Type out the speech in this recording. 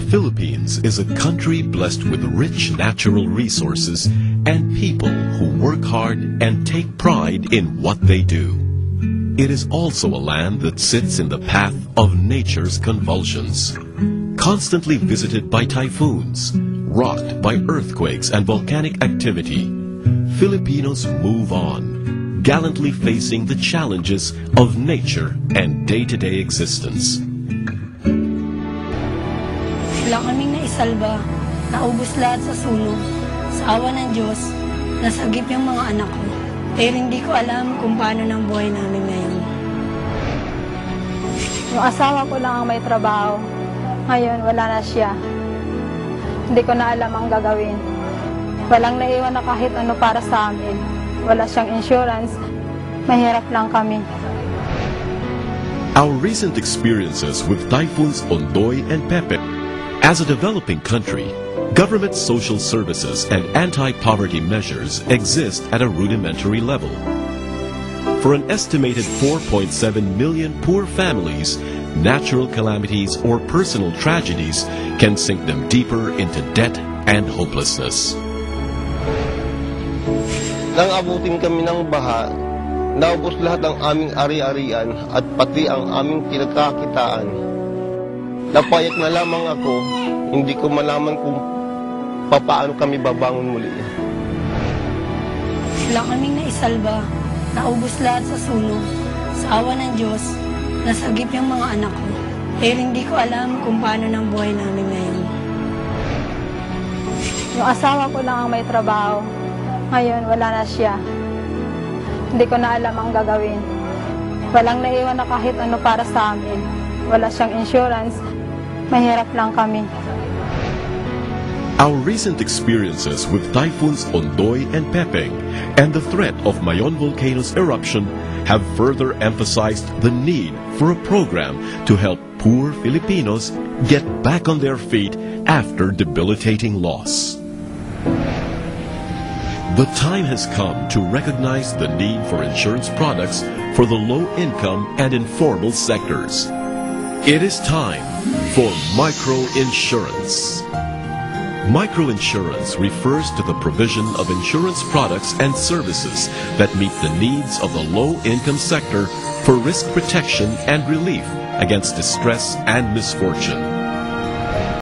Philippines is a country blessed with rich natural resources and people who work hard and take pride in what they do. It is also a land that sits in the path of nature's convulsions, constantly visited by typhoons, rocked by earthquakes and volcanic activity. Filipinos move on, gallantly facing the challenges of nature and day-to-day existence. Wala kaming naisalba, naubos lahat sa sunog. Sa awa ng Diyos, nasagip yung mga anak ko. Pero hindi ko alam kung paano ng buhay namin ngayon. Yung asawa ko lang ang may trabaho. Ngayon, wala na siya. Hindi ko na alam ang gagawin. Walang naiwan na kahit ano para sa amin. Wala siyang insurance. Mahirap lang kami. Our recent experiences with typhoons Ondoy and Pepe. As a developing country, government social services and anti-poverty measures exist at a rudimentary level. For an estimated 4.7 million poor families, natural calamities or personal tragedies can sink them deeper into debt and hopelessness. Nang abutin kami ng baha, naubos lahat ng aming ari-arian at pati ang aming pinagkakitaan. Napayak na lamang ako, hindi ko malaman kung paano kami babangon muli. Wala kaming naisalba, naubos lahat sa sunog. Sa awa ng Diyos, nasagip yung mga anak ko. Pero hindi ko alam kung paano ng buhay namin ngayon. Yung asawa ko lang ang may trabaho. Ngayon, wala na siya. Hindi ko na alam ang gagawin. Walang naiwan na kahit ano para sa amin. Wala siyang insurance. Mahirap lang kami. Our recent experiences with typhoons Ondoy and Pepeng and the threat of Mayon volcano's eruption have further emphasized the need for a program to help poor Filipinos get back on their feet after debilitating loss. The time has come to recognize the need for insurance products for the low-income and informal sectors. It is time for microinsurance. Microinsurance refers to the provision of insurance products and services that meet the needs of the low-income sector for risk protection and relief against distress and misfortune.